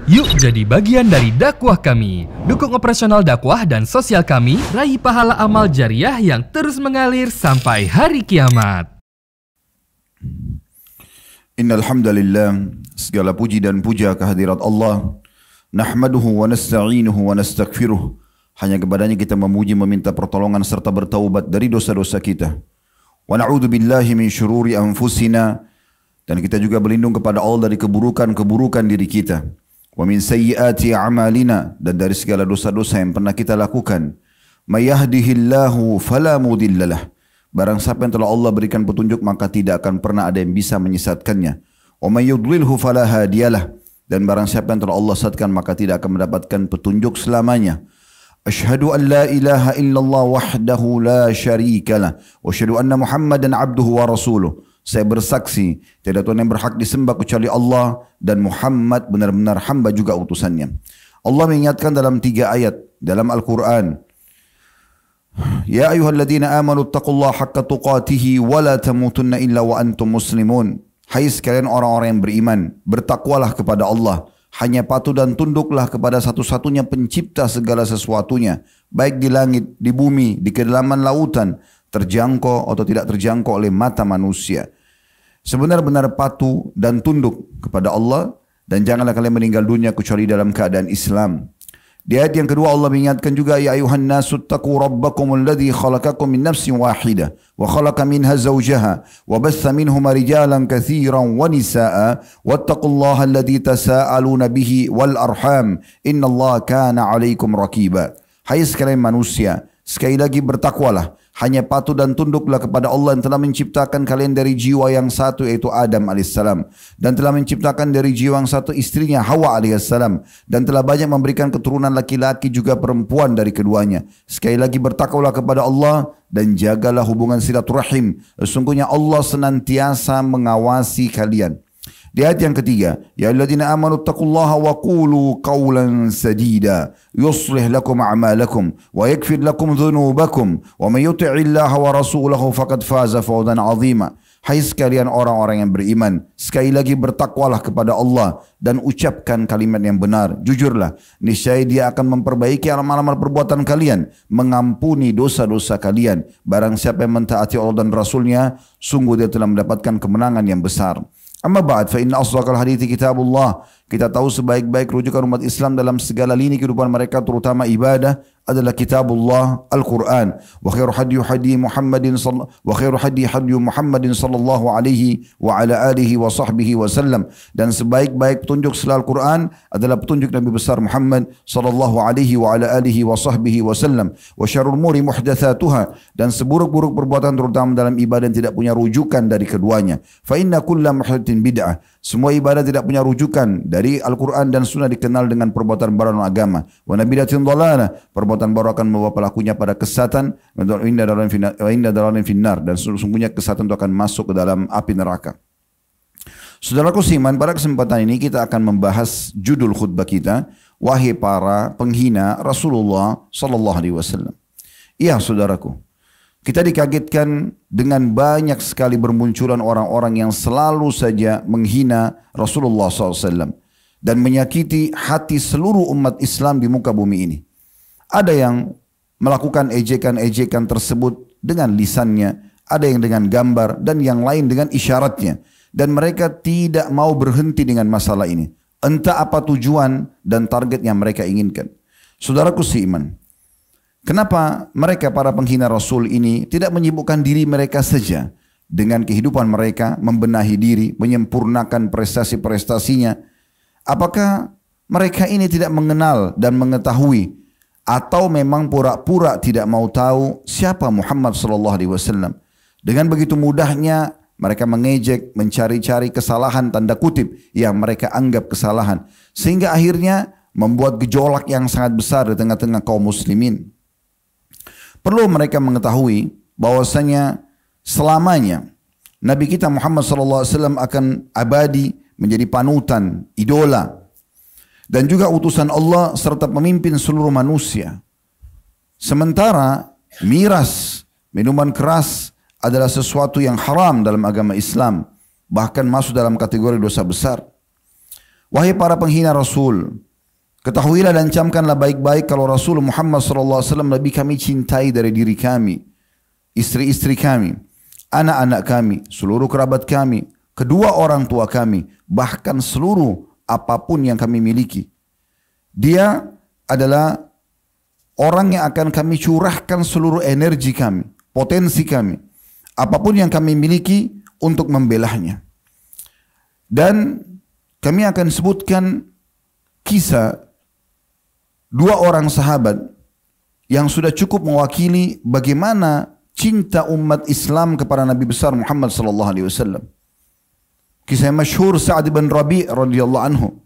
Yuk jadi bagian dari dakwah kami. Dukung operasional dakwah dan sosial kami, raih pahala amal jariah yang terus mengalir sampai hari kiamat. Innal hamdalillah, segala puji dan puja kehadirat Allah. Nahmaduhu wa nasta'inuhu wa nastaghfiruh. Hanya kepadanya kita memuji, meminta pertolongan serta bertaubat dari dosa-dosa kita. Wa na'udzu billahi min syururi anfusina, dan kita juga berlindung kepada Allah dari keburukan-keburukan diri kita. Wa min sayyiati a'malina, dan dari segala dosa-dosa yang pernah kita lakukan. May yahdihillahu fala mudhillalah. Barang siapa yang telah Allah berikan petunjuk, maka tidak akan pernah ada yang bisa menyesatkannya. Wa may yudlilhu fala hadiyalah. Dan barang siapa yang telah Allah sesatkan, maka tidak akan mendapatkan petunjuk selamanya. Asyhadu an la ilaha illallah wahdahu la syarikalah wa asyhadu anna Muhammadan abduhu wa rasuluh. Saya bersaksi tiada Tuhan yang berhak disembah kecuali Allah, dan Muhammad benar-benar hamba juga utusannya. Allah mengingatkan dalam 3 ayat dalam Al-Quran. Ya ayyuhalladzina amanu taqullaha haqqa tuqatihi wa la tamutunna illa wa antum muslimun. Hai sekalian orang-orang yang beriman, bertakwalah kepada Allah. Hanya patuh dan tunduklah kepada satu-satunya pencipta segala sesuatunya, baik di langit, di bumi, di kedalaman lautan, terjangkau atau tidak terjangkau oleh mata manusia. Sebenar-benar patuh dan tunduk kepada Allah, dan janganlah kalian meninggal dunia kecuali dalam keadaan Islam. Di ayat yang kedua Allah mengingatkan juga, ya ayuhan nasu taqu rabbakum alladhi khalaqakum min nafsin wahidah wa khalaqa minha zawjaha wa batha minhuma rijalan katsiran wa nisaa wattaqullaha alladhi tasaaluna bihi wal arham innallaha kana 'alaikum raqiba. Hai sekalian manusia, sekali lagi bertakwalah, hanya patuh dan tunduklah kepada Allah yang telah menciptakan kalian dari jiwa yang satu, yaitu Adam alaihissalam, dan telah menciptakan dari jiwa yang satu istrinya Hawa alaihissalam, dan telah banyak memberikan keturunan laki-laki juga perempuan dari keduanya. Sekali lagi bertakwalah kepada Allah dan jagalah hubungan silaturahim. Sesungguhnya Allah senantiasa mengawasi kalian. Di ayat yang ketiga, ya alladzina amanu taqullaha wa qulu qawlan sadida yuslih lakum a'malakum wa yaghfir lakum dhunubakum wa may yuti'illaha wa rasulahu faqad faza fawzan 'azima. Hai sekalian orang-orang yang beriman, sekali lagi bertakwalah kepada Allah dan ucapkan kalimat yang benar. Jujurlah, niscaya Dia akan memperbaiki amal-amal perbuatan kalian, mengampuni dosa-dosa kalian. Barang siapa yang mentaati Allah dan Rasulnya, sungguh dia telah mendapatkan kemenangan yang besar. Amma ba'd, fa inna asdaqal hadithi kitabullah. Kita tahu sebaik-baik rujukan umat Islam dalam segala lini kehidupan mereka, terutama ibadah, adalah kitabullah, Al-Quran. Wa khairu hadi Muhammadin sallallahu alaihi wa ala alihi wa sahbihi wa sallam. Dan sebaik-baik petunjuk setelah Al-Quran adalah petunjuk Nabi besar Muhammad sallallahu alaihi wa ala alihi wa sahbihi wa sallam. Wa syarrul umuri muhdatsatuha, dan seburuk-buruk perbuatan terutama dalam ibadah yang tidak punya rujukan dari keduanya. Fa inna kulla muhdatsin bid'ah. Semua ibadah tidak punya rujukan dari Al-Quran dan Sunnah dikenal dengan perbuatan baru agama. Wa nabidatin dhalalah, perbuatan baru akan membawa pelakunya pada kesesatan. Wa inna dalalan finnar, dan sesungguhnya kesesatan itu akan masuk ke dalam api neraka. Saudaraku seiman, pada kesempatan ini kita akan membahas judul khutbah kita, wahai para penghina Rasulullah sallallahu alaihi wasallam. Iya saudaraku, kita dikagetkan dengan banyak sekali bermunculan orang-orang yang selalu saja menghina Rasulullah SAW dan menyakiti hati seluruh umat Islam di muka bumi ini. Ada yang melakukan ejekan-ejekan tersebut dengan lisannya, ada yang dengan gambar, dan yang lain dengan isyaratnya. Dan mereka tidak mau berhenti dengan masalah ini. Entah apa tujuan dan target yang mereka inginkan. Saudaraku seiman, kenapa mereka para penghina Rasul ini tidak menyibukkan diri mereka saja dengan kehidupan mereka, membenahi diri, menyempurnakan prestasi-prestasinya? Apakah mereka ini tidak mengenal dan mengetahui, atau memang pura-pura tidak mau tahu siapa Muhammad sallallahu alaihi wasallam? Dengan begitu mudahnya mereka mengejek, mencari-cari kesalahan tanda kutip yang mereka anggap kesalahan, sehingga akhirnya membuat gejolak yang sangat besar di tengah-tengah kaum muslimin. Perlu mereka mengetahui bahwasanya selamanya Nabi kita Muhammad SAW akan abadi menjadi panutan, idola, dan juga utusan Allah serta pemimpin seluruh manusia. Sementara miras, minuman keras adalah sesuatu yang haram dalam agama Islam, bahkan masuk dalam kategori dosa besar. Wahai para penghina Rasul, ketahuilah dan camkanlah baik-baik kalau Rasul Muhammad SAW lebih kami cintai dari diri kami, istri-istri kami, anak-anak kami, seluruh kerabat kami, kedua orang tua kami, bahkan seluruh apapun yang kami miliki. Dia adalah orang yang akan kami curahkan seluruh energi kami, potensi kami, apapun yang kami miliki untuk membelahnya. Dan kami akan sebutkan kisah dua orang sahabat yang sudah cukup mewakili bagaimana cinta umat Islam kepada Nabi besar Muhammad sallallahu alaihi wasallam. Kisah yang masyhur Sa'ad bin Rabi' radhiyallahu anhu.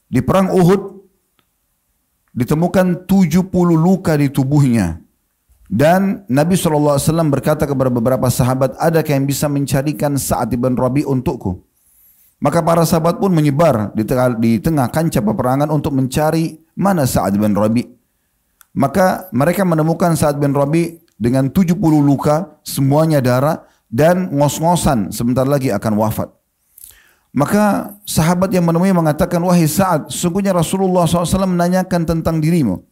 Di perang Uhud ditemukan 70 luka di tubuhnya. Dan Nabi SAW berkata kepada beberapa sahabat, adakah yang bisa mencarikan Sa'ad bin Rabi' untukku? Maka para sahabat pun menyebar di tengah kancah peperangan untuk mencari mana Sa'ad bin Rabi'. Maka mereka menemukan Sa'ad bin Rabi' dengan 70 luka, semuanya darah, dan ngos-ngosan sebentar lagi akan wafat. Maka sahabat yang menemui mengatakan, wahai Sa'ad, sesungguhnya Rasulullah SAW menanyakan tentang dirimu.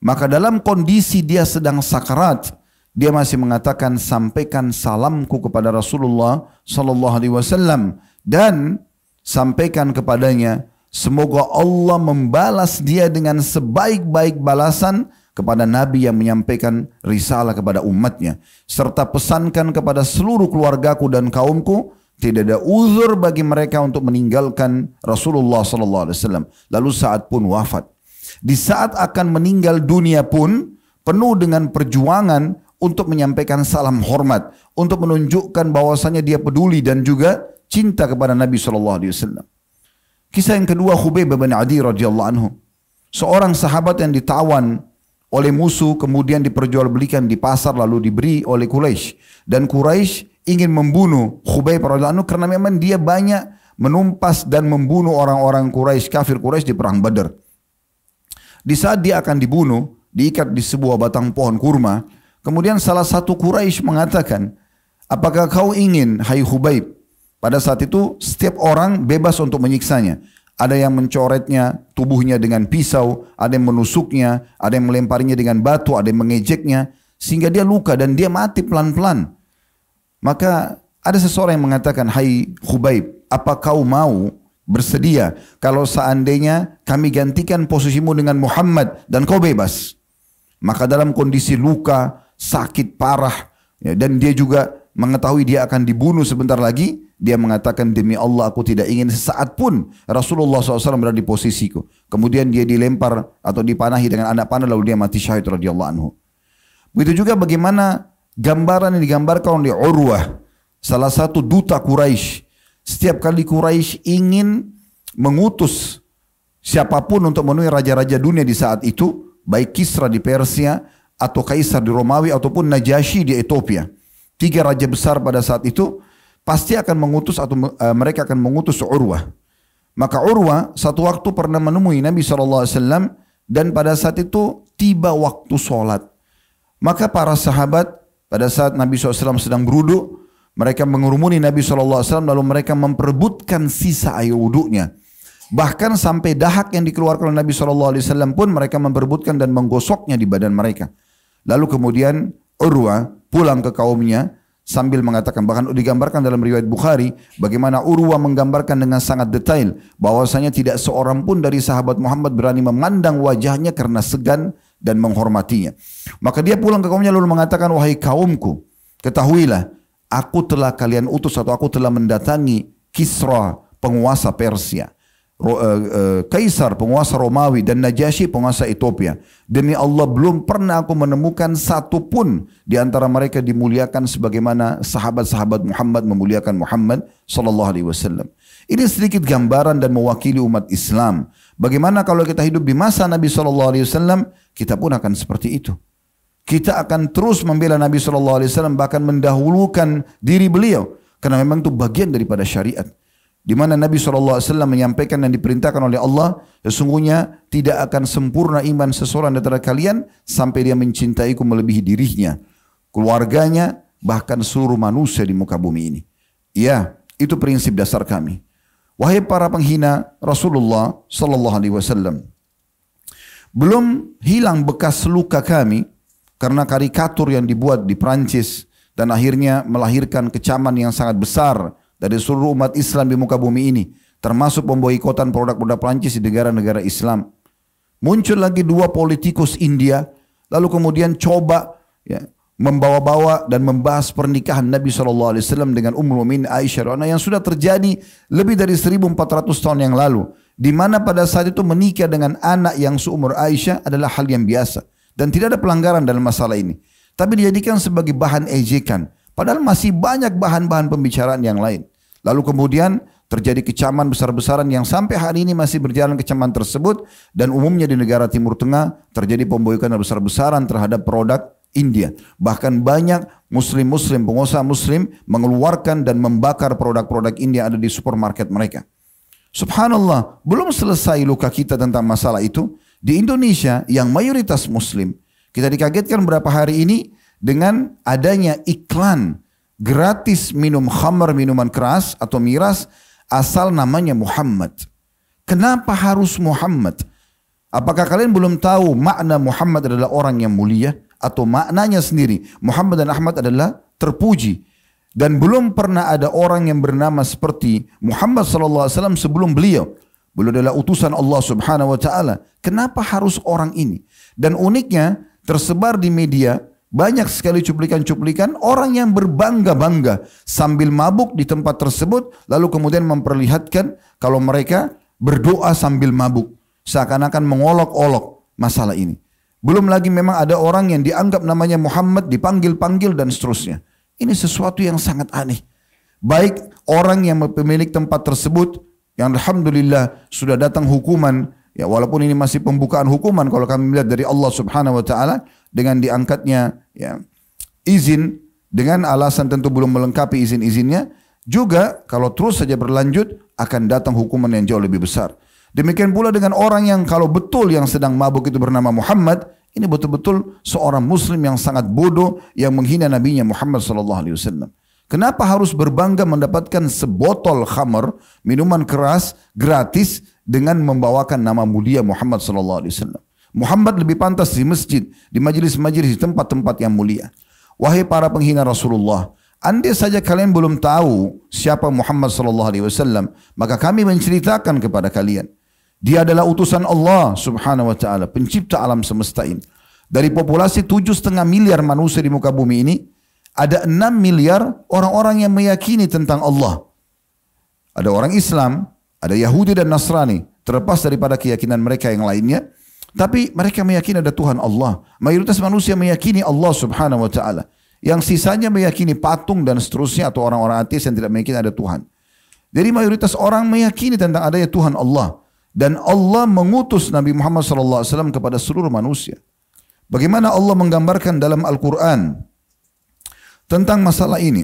Maka dalam kondisi dia sedang sakarat, dia masih mengatakan, sampaikan salamku kepada Rasulullah SAW dan sampaikan kepadanya, semoga Allah membalas dia dengan sebaik-baik balasan kepada Nabi yang menyampaikan risalah kepada umatnya. Serta pesankan kepada seluruh keluargaku dan kaumku, tidak ada uzur bagi mereka untuk meninggalkan Rasulullah SAW. Lalu saat pun wafat. Di saat akan meninggal dunia pun penuh dengan perjuangan untuk menyampaikan salam hormat, untuk menunjukkan bahwasanya dia peduli dan juga cinta kepada Nabi SAW. Kisah yang kedua, Khubayb bin Adi radhiyallahu anhu, seorang sahabat yang ditawan oleh musuh kemudian diperjualbelikan di pasar lalu diberi oleh Quraisy, dan Quraisy ingin membunuh Khubayb radhiyallahu anhu karena memang dia banyak menumpas dan membunuh orang-orang Quraisy, kafir Quraisy di perang Badar. Di saat dia akan dibunuh, diikat di sebuah batang pohon kurma, kemudian salah satu Quraisy mengatakan, apakah kau ingin, hai Khubayb? Pada saat itu setiap orang bebas untuk menyiksanya. Ada yang mencoretnya tubuhnya dengan pisau, ada yang menusuknya, ada yang melemparinya dengan batu, ada yang mengejeknya, sehingga dia luka dan dia mati pelan-pelan. Maka ada seseorang yang mengatakan, hai Khubayb, apa kau mau bersedia kalau seandainya kami gantikan posisimu dengan Muhammad dan kau bebas? Maka dalam kondisi luka, sakit parah, ya, dan dia juga mengetahui dia akan dibunuh sebentar lagi, dia mengatakan, demi Allah aku tidak ingin sesaat pun Rasulullah SAW berada di posisiku. Kemudian dia dilempar atau dipanahi dengan anak panah lalu dia mati syahid radhiyallahu anhu. Begitu juga bagaimana gambaran yang digambarkan oleh Urwah, salah satu duta Quraisy. Setiap kali Quraisy ingin mengutus siapapun untuk menemui raja-raja dunia di saat itu, baik Kisra di Persia atau Kaisar di Romawi ataupun Najasyi di Ethiopia, 3 raja besar pada saat itu, pasti akan mengutus atau mereka akan mengutus Urwah. Maka Urwah satu waktu pernah menemui Nabi SAW dan pada saat itu tiba waktu sholat. Maka para sahabat pada saat Nabi SAW sedang berwudu, mereka mengurumuni Nabi SAW lalu mereka memperebutkan sisa air wudunya. Bahkan sampai dahak yang dikeluarkan oleh Nabi SAW pun mereka memperebutkan dan menggosoknya di badan mereka. Lalu kemudian Urwah pulang ke kaumnya sambil mengatakan, bahkan digambarkan dalam riwayat Bukhari bagaimana Urwah menggambarkan dengan sangat detail bahwasanya tidak seorang pun dari sahabat Muhammad berani memandang wajahnya karena segan dan menghormatinya. Maka dia pulang ke kaumnya lalu mengatakan, wahai kaumku, ketahuilah aku telah kalian utus atau aku telah mendatangi Kisra penguasa Persia, Kaisar penguasa Romawi, dan Najasyi penguasa Ethiopia. Demi Allah belum pernah aku menemukan satu pun di antara mereka dimuliakan sebagaimana sahabat-sahabat Muhammad memuliakan Muhammad sallallahu alaihi wasallam. Ini sedikit gambaran dan mewakili umat Islam. Bagaimana kalau kita hidup di masa Nabi sallallahu alaihi wasallam, kita pun akan seperti itu. Kita akan terus membela Nabi sallallahu alaihi wasallam, bahkan mendahulukan diri beliau karena memang itu bagian daripada syariat. Di mana Nabi SAW menyampaikan dan diperintahkan oleh Allah, sesungguhnya tidak akan sempurna iman seseorang antara kalian sampai dia mencintaiku melebihi dirinya, keluarganya, bahkan seluruh manusia di muka bumi ini. Ya, itu prinsip dasar kami. Wahai para penghina Rasulullah sallallahu alaihi wasallam, belum hilang bekas luka kami karena karikatur yang dibuat di Prancis dan akhirnya melahirkan kecaman yang sangat besar dari seluruh umat Islam di muka bumi ini, termasuk pemboikotan produk-produk Prancis di negara-negara Islam. Muncul lagi dua politikus India, lalu kemudian coba membawa-bawa dan membahas pernikahan Nabi SAW dengan Ummul Mukminin Aisyah yang sudah terjadi lebih dari 1400 tahun yang lalu, di mana pada saat itu menikah dengan anak yang seumur Aisyah adalah hal yang biasa dan tidak ada pelanggaran dalam masalah ini, tapi dijadikan sebagai bahan ejekan, padahal masih banyak bahan-bahan pembicaraan yang lain. Lalu kemudian terjadi kecaman besar-besaran yang sampai hari ini masih berjalan kecaman tersebut, dan umumnya di negara Timur Tengah terjadi pemboikotan besar-besaran terhadap produk India. Bahkan banyak muslim-muslim, pengusaha muslim mengeluarkan dan membakar produk-produk India ada di supermarket mereka. Subhanallah, belum selesai luka kita tentang masalah itu. Di Indonesia yang mayoritas muslim, kita dikagetkan beberapa hari ini dengan adanya iklan gratis minum khamar, minuman keras atau miras asal namanya Muhammad. Kenapa harus Muhammad? Apakah kalian belum tahu makna Muhammad adalah orang yang mulia? Atau maknanya sendiri, Muhammad dan Ahmad adalah terpuji. Dan belum pernah ada orang yang bernama seperti Muhammad SAW sebelum beliau. Beliau adalah utusan Allah Subhanahu wa Ta'ala. Kenapa harus orang ini? Dan uniknya tersebar di media banyak sekali cuplikan-cuplikan orang yang berbangga-bangga sambil mabuk di tempat tersebut, lalu kemudian memperlihatkan kalau mereka berdoa sambil mabuk, seakan-akan mengolok-olok masalah ini. Belum lagi memang ada orang yang dianggap namanya Muhammad dipanggil-panggil dan seterusnya. Ini sesuatu yang sangat aneh. Baik orang yang pemilik tempat tersebut yang alhamdulillah sudah datang hukuman, ya walaupun ini masih pembukaan hukuman kalau kami melihat dari Allah Subhanahu wa Ta'ala dengan diangkatnya izin dengan alasan tentu belum melengkapi izin-izinnya, juga kalau terus saja berlanjut akan datang hukuman yang jauh lebih besar. Demikian pula dengan orang yang kalau betul yang sedang mabuk itu bernama Muhammad, ini betul-betul seorang muslim yang sangat bodoh yang menghina nabinya Muhammad SAW. Kenapa harus berbangga mendapatkan sebotol khamar, minuman keras gratis dengan membawakan nama mulia Muhammad SAW? Muhammad lebih pantas di masjid, di majelis-majelis, di tempat-tempat yang mulia. Wahai para penghina Rasulullah, andai saja kalian belum tahu siapa Muhammad SAW, maka kami menceritakan kepada kalian. Dia adalah utusan Allah Subhanahu wa Ta'ala, pencipta alam semesta ini. Dari populasi 7,5 miliar manusia di muka bumi ini, ada 6 miliar orang-orang yang meyakini tentang Allah. Ada orang Islam, ada Yahudi dan Nasrani, terlepas daripada keyakinan mereka yang lainnya, tapi mereka meyakini ada Tuhan Allah. Mayoritas manusia meyakini Allah Subhanahu wa Ta'ala. Yang sisanya meyakini patung dan seterusnya, atau orang-orang ateis yang tidak meyakini ada Tuhan. Jadi mayoritas orang meyakini tentang adanya Tuhan Allah. Dan Allah mengutus Nabi Muhammad SAW kepada seluruh manusia. Bagaimana Allah menggambarkan dalam Al-Quran tentang masalah ini.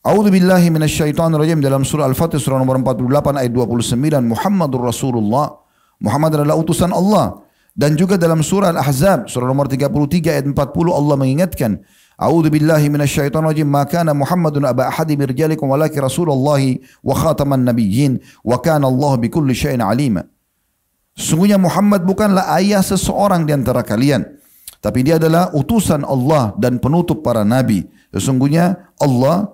A'udzu billahi minasyaitonir rajim, dalam surah Al-Fatih surah nomor 48 ayat 29, Muhammadur Rasulullah, Muhammad adalah utusan Allah. Dan juga dalam surah Al-Ahzab surah nomor 33 ayat 40 Allah mengingatkan, A'udzu billahi minasyaitonir rajim, ma kana Muhammadun aba ahadin min rijalikum walakin Rasulullah wa khataman nabiyyin wa kana Allah bikulli syai'in alima. Sesungguhnya Muhammad bukanlah ayah seseorang di antara kalian, tapi dia adalah utusan Allah dan penutup para nabi. Sesungguhnya Allah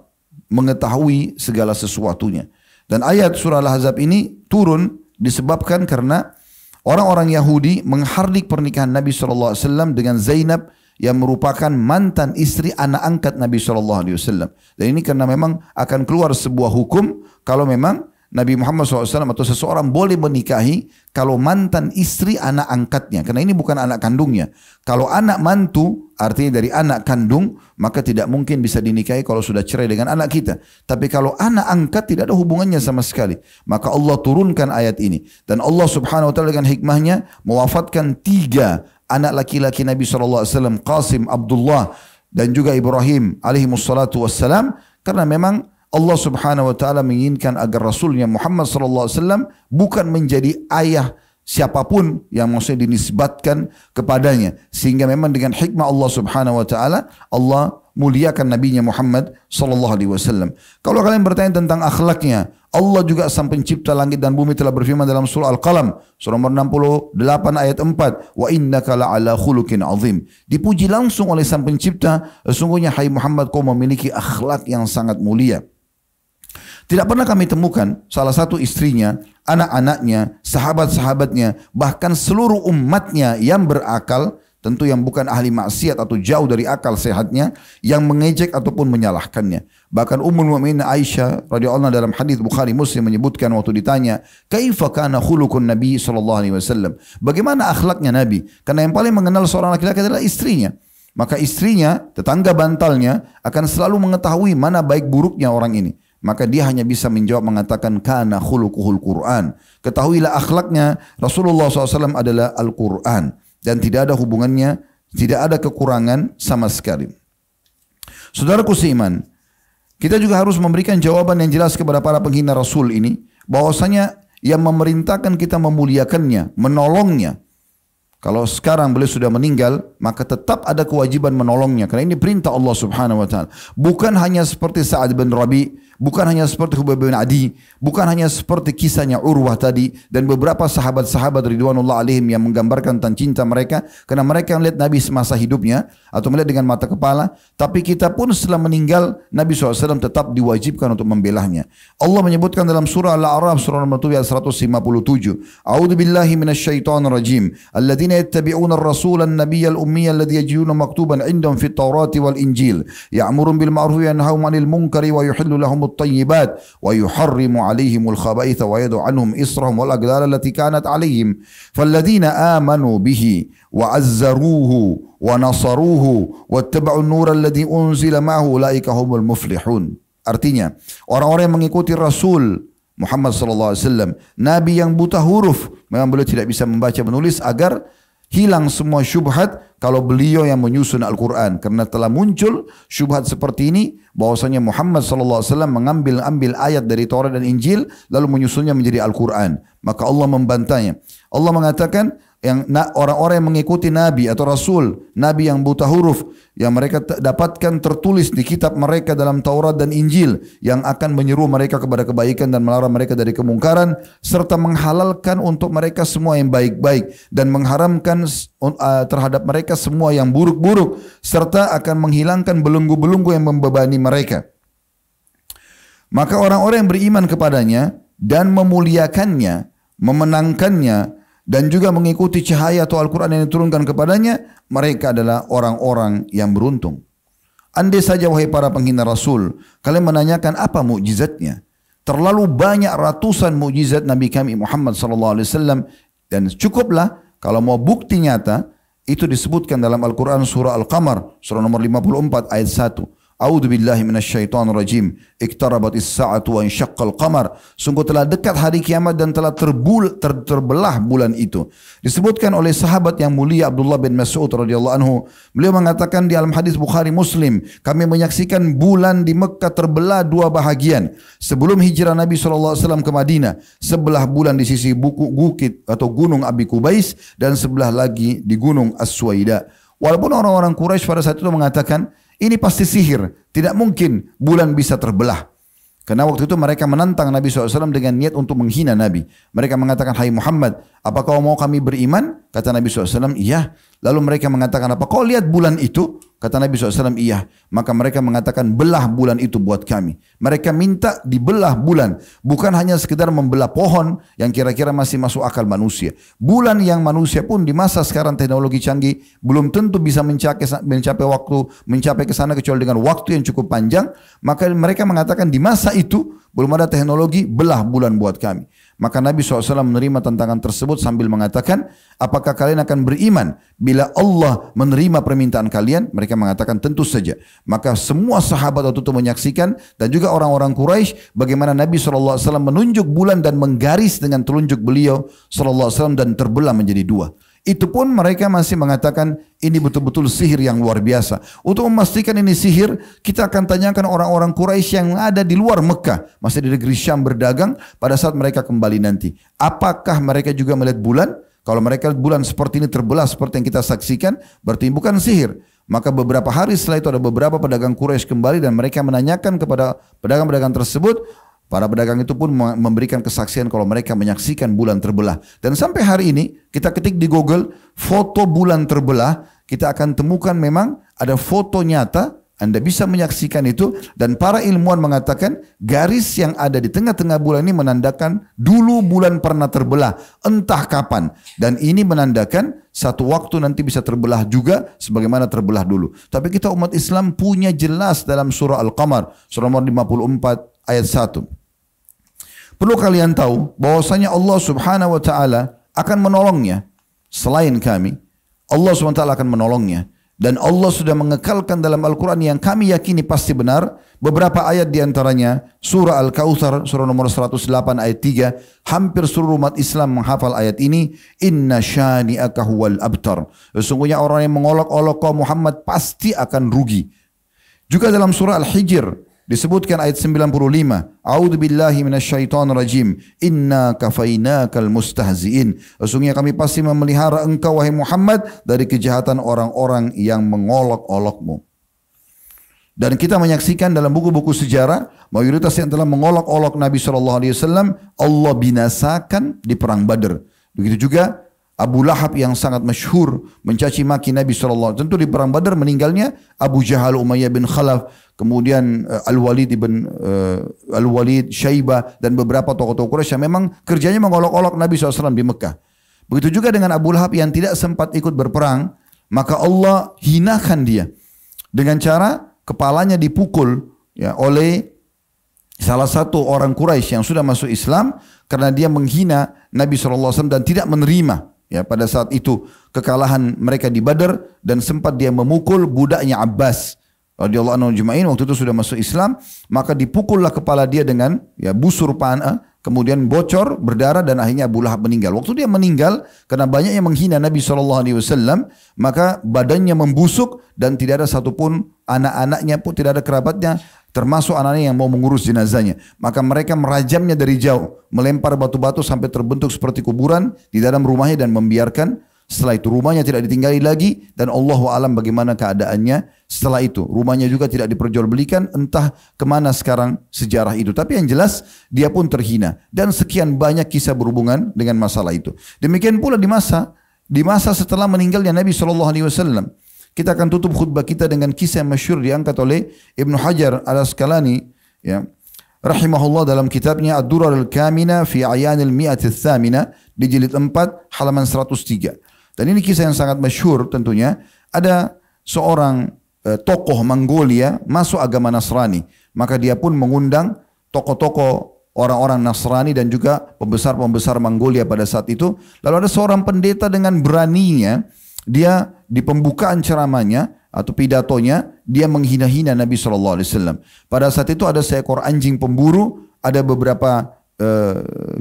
mengetahui segala sesuatunya. Dan ayat surah Al-Ahzab ini turun disebabkan karena orang-orang Yahudi menghardik pernikahan Nabi SAW dengan Zainab yang merupakan mantan istri anak angkat Nabi SAW. Dan ini karena memang akan keluar sebuah hukum kalau memang Nabi Muhammad SAW atau seseorang boleh menikahi kalau mantan istri anak angkatnya. Karena ini bukan anak kandungnya. Kalau anak mantu artinya dari anak kandung, maka tidak mungkin bisa dinikahi kalau sudah cerai dengan anak kita. Tapi kalau anak angkat tidak ada hubungannya sama sekali. Maka Allah turunkan ayat ini. Dan Allah Subhanahu wa Ta'ala dengan hikmahnya mewafatkan 3 anak laki-laki Nabi SAW, Qasim, Abdullah dan juga Ibrahim alaihimussalatu wassalam, karena memang Allah Subhanahu wa Ta'ala menginginkan agar Rasulnya Muhammad SAW bukan menjadi ayah siapapun yang maksudnya dinisbatkan kepadanya, sehingga memang dengan hikmah Allah Subhanahu wa Ta'ala Allah muliakan nabinya Muhammad sallallahu alaihi wasallam. Kalau kalian bertanya tentang akhlaknya, Allah juga sang pencipta langit dan bumi telah berfirman dalam surah Al-Qalam, surah nomor 68 ayat 4, wa innaka la'ala khuluqin azim. Dipuji langsung oleh sang pencipta, sesungguhnya hai Muhammad kau memiliki akhlak yang sangat mulia. Tidak pernah kami temukan salah satu istrinya, anak-anaknya, sahabat-sahabatnya, bahkan seluruh umatnya yang berakal, tentu yang bukan ahli maksiat atau jauh dari akal sehatnya, yang mengejek ataupun menyalahkannya. Bahkan Ummul Mukminin Aisyah radhiyallahu anha dalam hadis Bukhari Muslim menyebutkan waktu ditanya, "Kaifa kana khuluqun Nabi sallallahu alaihi wasallam?" Bagaimana akhlaknya Nabi? Karena yang paling mengenal seorang laki-laki adalah istrinya. Maka istrinya, tetangga bantalnya akan selalu mengetahui mana baik buruknya orang ini. Maka dia hanya bisa menjawab mengatakan kana khuluquhul Quran. Ketahuilah akhlaknya Rasulullah SAW adalah Al-Quran. Dan tidak ada hubungannya, tidak ada kekurangan sama sekali. Saudaraku seiman, kita juga harus memberikan jawaban yang jelas kepada para penghina Rasul ini, bahwasanya yang memerintahkan kita memuliakannya, menolongnya. Kalau sekarang beliau sudah meninggal, maka tetap ada kewajiban menolongnya. Karena ini perintah Allah Subhanahu wa Ta'ala. Bukan hanya seperti Sa'ad bin Rabi, bukan hanya seperti Hubayb bin Adi, bukan hanya seperti kisahnya Urwah tadi, dan beberapa sahabat-sahabat ridwanullah alaihim yang menggambarkan tentang cinta mereka, karena mereka melihat Nabi semasa hidupnya, atau melihat dengan mata kepala. Tapi kita pun setelah meninggal, Nabi SAW tetap diwajibkan untuk membelahnya. Allah menyebutkan dalam surah Al-A'raf, surah nomor 7 ayat 157, A'udzu billahi minasyaitonir rajim. يتبعون الرسول النبي الأمي الذي يجدونه مكتوبا عندهم في التوراة والإنجيل يأمرون بالمعروف وينهون عن المنكر ويحل لهم الطيبات ويحرم عليهم الخبائث ويدع عنهم إصرهم والأغلال التي كانت عليهم فالذين آمنوا به وعزروه ونصروه واتبعوا النور الذي أنزل معه أولئك هم المفلحون. Artinya, orang-orang yang mengikuti Rasul Muhammad sallallahu alaihi wasallam, nabi yang buta huruf, memang beliau tidak bisa membaca menulis, agar hilang semua syubhat kalau beliau yang menyusun Al-Quran. Karena telah muncul syubhat seperti ini, bahwasanya Muhammad sallallahu alaihi wasallam mengambil ayat dari Taurat dan Injil lalu menyusunnya menjadi Al-Quran. Maka Allah membantahnya. Allah mengatakan yang orang-orang yang mengikuti Nabi atau Rasul, Nabi yang buta huruf, yang mereka dapatkan tertulis di kitab mereka dalam Taurat dan Injil, yang akan menyeru mereka kepada kebaikan dan melarang mereka dari kemungkaran, serta menghalalkan untuk mereka semua yang baik-baik dan mengharamkan terhadap mereka semua yang buruk-buruk, serta akan menghilangkan belenggu-belenggu yang membebani mereka. Maka orang-orang yang beriman kepadanya dan memuliakannya, memenangkannya, dan juga mengikuti cahaya atau Al-Quran yang diturunkan kepadanya, mereka adalah orang-orang yang beruntung. Andai saja wahai para penghina Rasul, kalian menanyakan apa mukjizatnya. Terlalu banyak ratusan mukjizat Nabi kami Muhammad SAW, dan cukuplah kalau mau bukti nyata, itu disebutkan dalam Al-Quran surah Al-Qamar, surah nomor 54 ayat 1. A'udzu billahi minasyaitonir rajim. Iqtarabatis sa'atu wa insyaqqal qamar. Sungguh telah dekat hari kiamat dan telah terbelah bulan itu. Disebutkan oleh sahabat yang mulia Abdullah bin Mas'ud radhiyallahu anhu. Beliau mengatakan di dalam hadis Bukhari Muslim, kami menyaksikan bulan di Mekah terbelah dua bahagian. Sebelum hijrah Nabi SAW ke Madinah, sebelah bulan di sisi bukit atau gunung Abi Kubais dan sebelah lagi di gunung As-Suwaida. Walaupun orang-orang Quraisy pada saat itu mengatakan, ini pasti sihir, tidak mungkin bulan bisa terbelah. Karena waktu itu mereka menantang Nabi SAW dengan niat untuk menghina Nabi. Mereka mengatakan, hai Muhammad, apa kau mau kami beriman? Kata Nabi SAW, iya. Lalu mereka mengatakan, apa kau lihat bulan itu? Kata Nabi SAW, iya. Maka mereka mengatakan, belah bulan itu buat kami. Mereka minta dibelah bulan. Bukan hanya sekedar membelah pohon yang kira-kira masih masuk akal manusia. Bulan yang manusia pun di masa sekarang teknologi canggih belum tentu bisa mencapai ke sana kecuali dengan waktu yang cukup panjang. Maka mereka mengatakan di masa itu belum ada teknologi, belah bulan buat kami. Maka Nabi SAW menerima tantangan tersebut sambil mengatakan, apakah kalian akan beriman bila Allah menerima permintaan kalian? Mereka mengatakan tentu saja. Maka semua sahabat waktu itu menyaksikan dan juga orang-orang Quraisy bagaimana Nabi SAW menunjuk bulan dan menggaris dengan telunjuk beliau SAW dan terbelah menjadi dua. Itu pun mereka masih mengatakan ini betul-betul sihir yang luar biasa. Untuk memastikan ini sihir, kita akan tanyakan orang-orang Quraisy yang ada di luar Mekah, masih di negeri Syam berdagang pada saat mereka kembali nanti. Apakah mereka juga melihat bulan? Kalau mereka lihat bulan seperti ini terbelah seperti yang kita saksikan, berarti bukan sihir. Maka beberapa hari setelah itu ada beberapa pedagang Quraisy kembali dan mereka menanyakan kepada pedagang-pedagang tersebut. Para pedagang itu pun memberikan kesaksian kalau mereka menyaksikan bulan terbelah. Dan sampai hari ini kita ketik di Google foto bulan terbelah, kita akan temukan memang ada foto nyata. Anda bisa menyaksikan itu dan para ilmuwan mengatakan garis yang ada di tengah-tengah bulan ini menandakan dulu bulan pernah terbelah, entah kapan. Dan ini menandakan satu waktu nanti bisa terbelah juga sebagaimana terbelah dulu. Tapi kita umat Islam punya jelas dalam surah Al-Qamar, surah nomor 54 ayat 1. Perlu kalian tahu bahwasanya Allah Subhanahu wa taala akan menolongnya selain kami. Allah Subhanahu wa taala akan menolongnya. Dan Allah sudah mengekalkan dalam Al-Quran yang kami yakini pasti benar. Beberapa ayat diantaranya surah Al-Kautsar, surah nomor 108 ayat 3. Hampir seluruh umat Islam menghafal ayat ini. Inna syani'aka huwal abtar. Sesungguhnya orang yang mengolok-olok kaum Muhammad pasti akan rugi. Juga dalam surah Al-Hijr disebutkan ayat 95. A'udzu billahi minasyaitonir rajim. Inna kafainakal mustahziin. Sesungguhnya kami pasti memelihara engkau wahai Muhammad dari kejahatan orang-orang yang mengolok-olokmu. Dan kita menyaksikan dalam buku-buku sejarah mayoritas yang telah mengolok-olok Nabi SAW Allah binasakan di perang Badar. Begitu juga Abu Lahab yang sangat masyhur mencaci maki Nabi SAW. Tentu di perang Badar meninggalnya Abu Jahal, Umayyah bin Khalaf, kemudian Al-Walid, Syaibah dan beberapa tokoh-tokoh Quraisy yang memang kerjanya mengolok-olok Nabi SAW di Mekah. Begitu juga dengan Abu Lahab yang tidak sempat ikut berperang, maka Allah hinakan dia dengan cara kepalanya dipukul ya, oleh salah satu orang Quraisy yang sudah masuk Islam karena dia menghina Nabi SAW dan tidak menerima. Ya, pada saat itu kekalahan mereka di Badar dan sempat dia memukul budaknya Abbas radhiyallahu anhu ajma'in, waktu itu sudah masuk Islam, maka dipukullah kepala dia dengan ya busur panah, kemudian bocor, berdarah dan akhirnya Abu Lahab meninggal. Waktu dia meninggal karena banyak yang menghina Nabi SAW, maka badannya membusuk dan tidak ada satupun anak-anaknya pun, tidak ada kerabatnya termasuk anaknya yang mau mengurus jenazahnya. Maka mereka merajamnya dari jauh, melempar batu-batu sampai terbentuk seperti kuburan di dalam rumahnya dan membiarkan. Setelah itu rumahnya tidak ditinggali lagi dan Allahu alam bagaimana keadaannya setelah itu. Rumahnya juga tidak diperjualbelikan, entah kemana sekarang sejarah itu. Tapi yang jelas dia pun terhina dan sekian banyak kisah berhubungan dengan masalah itu. Demikian pula di masa setelah meninggalnya Nabi SAW. Kita akan tutup khutbah kita dengan kisah yang masyhur diangkat oleh Ibnu Hajar Al-Asqalani ya, rahimahullah dalam kitabnya Ad-Durar Al-Kamina fi Ayanil Mi'atil Thamina di jilid 4 halaman 103. Dan ini kisah yang sangat masyhur tentunya. Ada seorang tokoh Mongolia masuk agama Nasrani. Maka dia pun mengundang tokoh-tokoh orang-orang Nasrani dan juga pembesar-pembesar Mongolia pada saat itu. Lalu ada seorang pendeta dengan beraninya, dia di pembukaan ceramahnya atau pidatonya, dia menghina-hina Nabi SAW. Pada saat itu ada seekor anjing pemburu, ada beberapa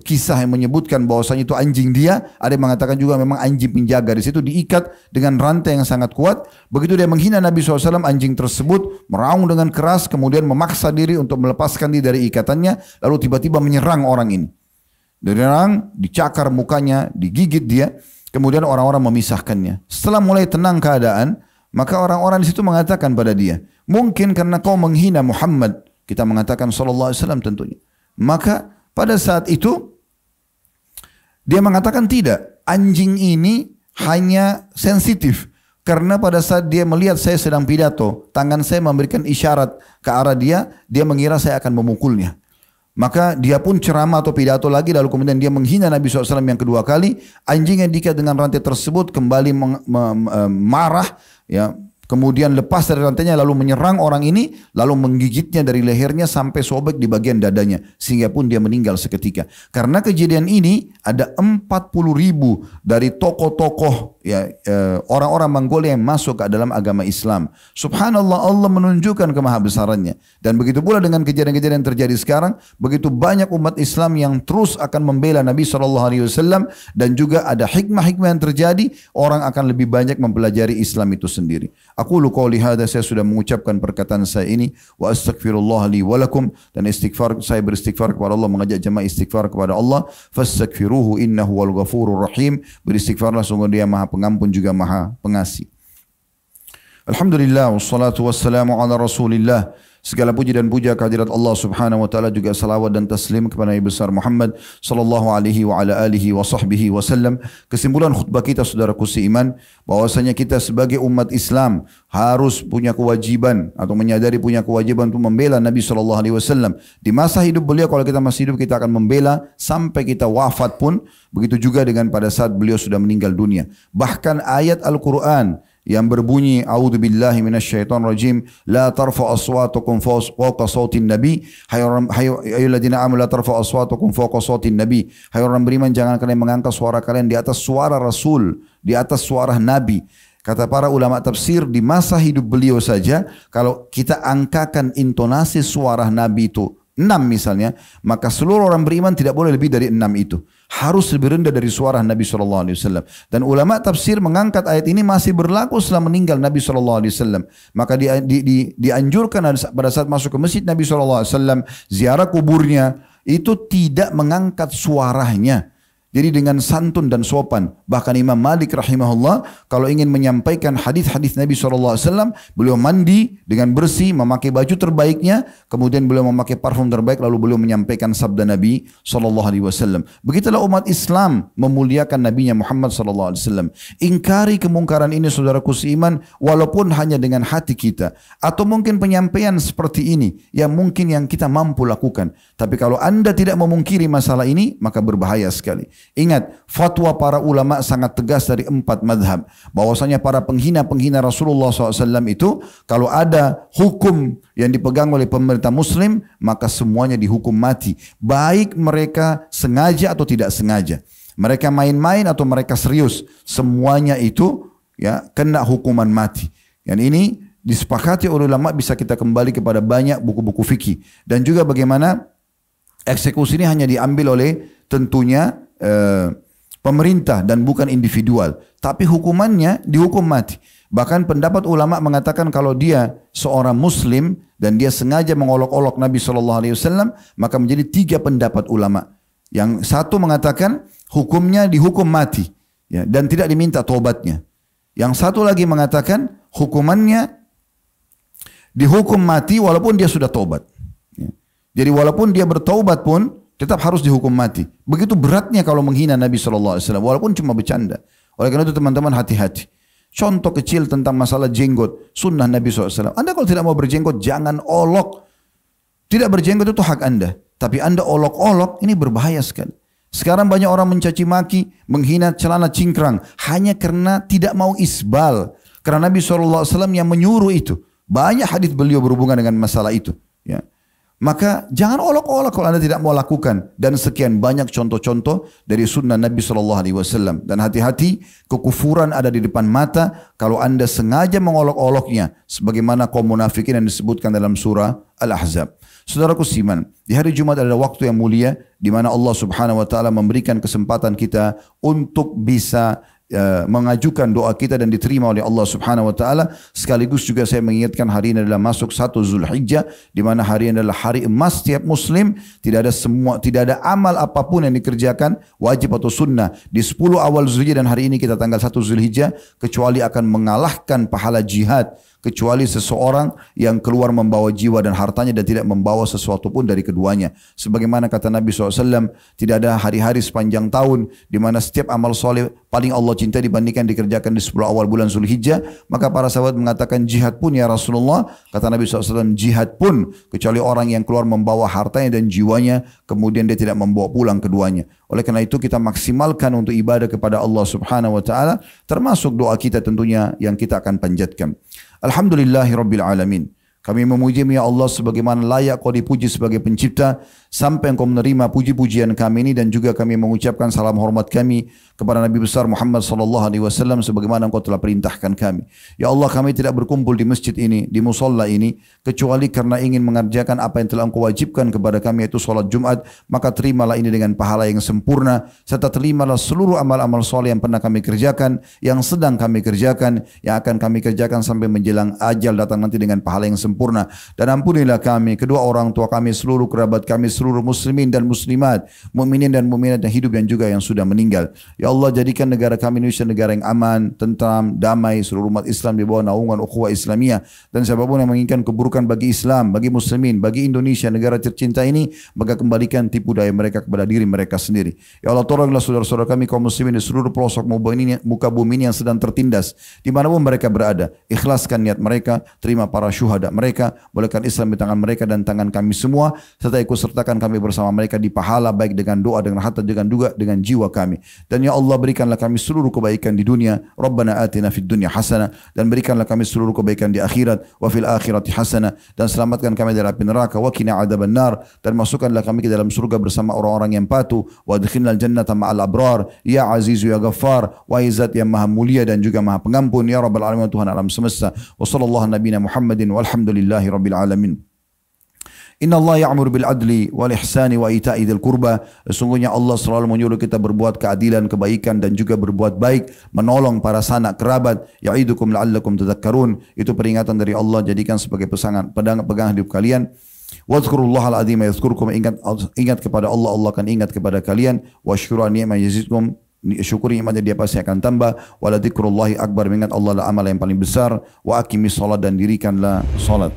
kisah yang menyebutkan bahwasanya itu anjing dia, ada yang mengatakan juga memang anjing penjaga. Di situ diikat dengan rantai yang sangat kuat. Begitu dia menghina Nabi SAW, anjing tersebut meraung dengan keras, kemudian memaksa diri untuk melepaskan diri dari ikatannya, lalu tiba-tiba menyerang orang ini. Menyerang, dicakar mukanya, digigit dia, kemudian orang-orang memisahkannya. Setelah mulai tenang keadaan, maka orang-orang di situ mengatakan pada dia, mungkin karena kau menghina Muhammad, kita mengatakan sallallahu alaihi wasallam tentunya. Maka pada saat itu dia mengatakan tidak, anjing ini hanya sensitif karena pada saat dia melihat saya sedang pidato, tangan saya memberikan isyarat ke arah dia, dia mengira saya akan memukulnya. Maka dia pun ceramah atau pidato lagi, lalu kemudian dia menghina Nabi SAW yang kedua kali. Anjing yang diikat dengan rantai tersebut kembali marah, ya. Kemudian lepas dari rantainya lalu menyerang orang ini, lalu menggigitnya dari lehernya sampai sobek di bagian dadanya, sehingga pun dia meninggal seketika. Karena kejadian ini ada 40.000 dari tokoh-tokoh ya, orang-orang Mongolia yang masuk ke dalam agama Islam. Subhanallah, Allah menunjukkan kemahabesarannya. Dan begitu pula dengan kejadian-kejadian yang terjadi sekarang, begitu banyak umat Islam yang terus akan membela Nabi SAW, dan juga ada hikmah-hikmah yang terjadi, orang akan lebih banyak mempelajari Islam itu sendiri. Aku qouli hadza, saya sudah mengucapkan perkataan saya ini, wa astaghfirullah li wa lakum, dan istighfar, saya beristighfar kepada Allah, mengajak jemaah istighfar kepada Allah, fastaghfiruhu innahu wal ghafurur rahim, beristighfarlah sungguh dia Maha Pengampun juga Maha Pengasih. Alhamdulillah wassalatu wassalamu ala Rasulillah. Segala puji dan puja kehadirat Allah Subhanahu wa taala, juga salawat dan taslim kepada Nabi besar Muhammad sallallahu alaihi wa ala alihi wa sahbihi wasallam. Kesimpulan khutbah kita saudaraku seiman, bahwasanya kita sebagai umat Islam harus punya kewajiban atau menyadari punya kewajiban untuk membela Nabi sallallahu alaihi wasallam. Di masa hidup beliau, kalau kita masih hidup kita akan membela sampai kita wafat pun. Begitu juga dengan pada saat beliau sudah meninggal dunia. Bahkan ayat Al-Quran yang berbunyi a'udzubillahi minasyaitonir rajim, la tarfa'u aswatakum fawqa sautin nabi, hai ayyuhalladzina amanu la tarfa'u aswatakum fawqa sautin nabi, hai orang beriman jangan kalian mengangkat suara kalian di atas suara Rasul, di atas suara Nabi. Kata para ulama tafsir, di masa hidup beliau saja kalau kita angkakan intonasi suara Nabi itu 6 misalnya, maka seluruh orang beriman tidak boleh lebih dari 6 itu. Harus lebih rendah dari suara Nabi SAW. Dan ulama tafsir mengangkat ayat ini masih berlaku setelah meninggal Nabi SAW. Maka dianjurkan pada saat masuk ke masjid Nabi SAW, ziarah kuburnya, itu tidak mengangkat suaranya. Jadi dengan santun dan sopan. Bahkan Imam Malik rahimahullah kalau ingin menyampaikan hadis-hadis Nabi SAW, beliau mandi dengan bersih, memakai baju terbaiknya, kemudian beliau memakai parfum terbaik, lalu beliau menyampaikan sabda Nabi SAW. Begitulah umat Islam memuliakan Nabinya Muhammad SAW. Ingkari kemungkaran ini saudaraku seiman, walaupun hanya dengan hati kita. Atau mungkin penyampaian seperti ini yang mungkin yang kita mampu lakukan. Tapi kalau anda tidak memungkiri masalah ini, maka berbahaya sekali. Ingat, fatwa para ulama sangat tegas dari 4 madhab. Bahwasanya para penghina-penghina Rasulullah SAW itu, kalau ada hukum yang dipegang oleh pemerintah muslim, maka semuanya dihukum mati. Baik mereka sengaja atau tidak sengaja. Mereka main-main atau mereka serius. Semuanya itu ya kena hukuman mati. Dan ini disepakati oleh ulama, bisa kita kembali kepada banyak buku-buku fikih. Dan juga bagaimana eksekusi ini hanya diambil oleh tentunya pemerintah dan bukan individual, tapi hukumannya dihukum mati. Bahkan pendapat ulama mengatakan kalau dia seorang muslim dan dia sengaja mengolok-olok Nabi SAW, maka menjadi 3 pendapat ulama. Yang satu mengatakan hukumnya dihukum mati ya, dan tidak diminta tobatnya. Yang satu lagi mengatakan hukumannya dihukum mati walaupun dia sudah tobat ya. Jadi walaupun dia bertaubat pun tetap harus dihukum mati. Begitu beratnya kalau menghina Nabi SAW, walaupun cuma bercanda. Oleh karena itu teman-teman hati-hati. Contoh kecil tentang masalah jenggot, sunnah Nabi SAW. Anda kalau tidak mau berjenggot, jangan olok. Tidak berjenggot itu hak Anda. Tapi Anda olok-olok, ini berbahaya sekali. Sekarang banyak orang mencaci maki, menghina celana cingkrang, hanya karena tidak mau isbal. Karena Nabi SAW yang menyuruh itu. Banyak hadis beliau berhubungan dengan masalah itu. Ya. Maka jangan olok-olok kalau anda tidak mau lakukan. Dan sekian banyak contoh-contoh dari sunnah Nabi SAW. Dan hati-hati, kekufuran ada di depan mata kalau anda sengaja mengolok-oloknya. Sebagaimana kaum munafikin yang disebutkan dalam surah Al-Ahzab. Saudaraku siman, di hari Jumat adalah waktu yang mulia di mana Allah Subhanahu wa taala memberikan kesempatan kita untuk bisa mengajukan doa kita dan diterima oleh Allah Subhanahu wa taala. Sekaligus juga saya mengingatkan hari ini adalah masuk 1 Zulhijjah, di mana hari ini adalah hari emas setiap muslim. Tidak ada amal apapun yang dikerjakan wajib atau sunnah di 10 awal Zulhijjah, dan hari ini kita tanggal 1 Zulhijjah, kecuali akan mengalahkan pahala jihad, kecuali seseorang yang keluar membawa jiwa dan hartanya dan tidak membawa sesuatu pun dari keduanya. Sebagaimana kata Nabi SAW, tidak ada hari-hari sepanjang tahun di mana setiap amal soleh paling Allah cinta dibandingkan dikerjakan di 10 awal bulan Zulhijjah. Maka para sahabat mengatakan, jihad pun ya Rasulullah. Kata Nabi SAW, jihad pun kecuali orang yang keluar membawa hartanya dan jiwanya, kemudian dia tidak membawa pulang keduanya. Oleh karena itu kita maksimalkan untuk ibadah kepada Allah Subhanahu wa taala, termasuk doa kita tentunya yang kita akan panjatkan. Alhamdulillahi Rabbil Alamin. Kami memuji ya Allah sebagaimana layak kau dipuji sebagai pencipta, sampai engkau menerima puji-pujian kami ini, dan juga kami mengucapkan salam hormat kami kepada Nabi besar Muhammad sallallahu alaihi wasallam sebagaimana engkau telah perintahkan kami. Ya Allah, kami tidak berkumpul di masjid ini, di musalla ini, kecuali karena ingin mengerjakan apa yang telah engkau wajibkan kepada kami, yaitu salat Jumat. Maka terimalah ini dengan pahala yang sempurna, serta terimalah seluruh amal-amal soleh yang pernah kami kerjakan, yang sedang kami kerjakan, yang akan kami kerjakan sampai menjelang ajal datang nanti dengan pahala yang sempurna. Dan ampunilah kami, kedua orang tua kami, seluruh kerabat kami, seluruh muslimin dan muslimat, mukminin dan mukminat yang hidup dan juga yang sudah meninggal. Ya Allah, jadikan negara kami Indonesia negara yang aman, tentram, damai, seluruh umat Islam di bawah naungan ukhuwah Islamiyah, dan siapapun yang menginginkan keburukan bagi Islam, bagi muslimin, bagi Indonesia negara tercinta ini, maka kembalikan tipu daya mereka kepada diri mereka sendiri. Ya Allah, tolonglah saudara-saudara kami kaum muslimin di seluruh pelosok muka bumi ini yang sedang tertindas, dimanapun mereka berada. Ikhlaskan niat mereka, terima para syuhada mereka, bolehkan Islam di tangan mereka dan tangan kami semua, serta ikut sertakan kami bersama mereka di pahala, baik dengan doa, dengan harta, dengan juga dengan jiwa kami. Dan ya Allah, berikanlah kami seluruh kebaikan di dunia, Rabbana atina fid dunya hasanah, dan berikanlah kami seluruh kebaikan di akhirat, wa fil akhirati hasanah, dan selamatkan kami dari api neraka, wa qina adzabannar, dan masukkanlah kami ke dalam surga bersama orang-orang yang patuh, wa adkhilnal jannata ma'al abrar, ya azizu ya ghaffar, wa izat yang maha mulia dan juga maha pengampun, ya rabbal alamin, Tuhan alam semesta. Wa sallallahu nabiyana Muhammadin walhamdulillahi rabbil alamin. Inna Allah ya'mur bil adli wal ihsani wa ita'i dzil qurba. Sesungguhnya Allah selalu menyuruh kita berbuat keadilan, kebaikan dan juga berbuat baik, menolong para sanak kerabat. Ya'idukum la'allakum tadhakkarun. Itu peringatan dari Allah, jadikan sebagai pegangan hidup kalian. Wadhkurullahal azim yadhkurkum. Ingat kepada Allah, Allah akan ingat kepada kalian. Washkuru ni'ma yazidkum. Syukuri nikmatnya dia pasti akan tambah. Wala dzikrullahi akbar. Mengingat Allah adalah amal yang paling besar. Wa aqimis salat, dan dirikanlah salat.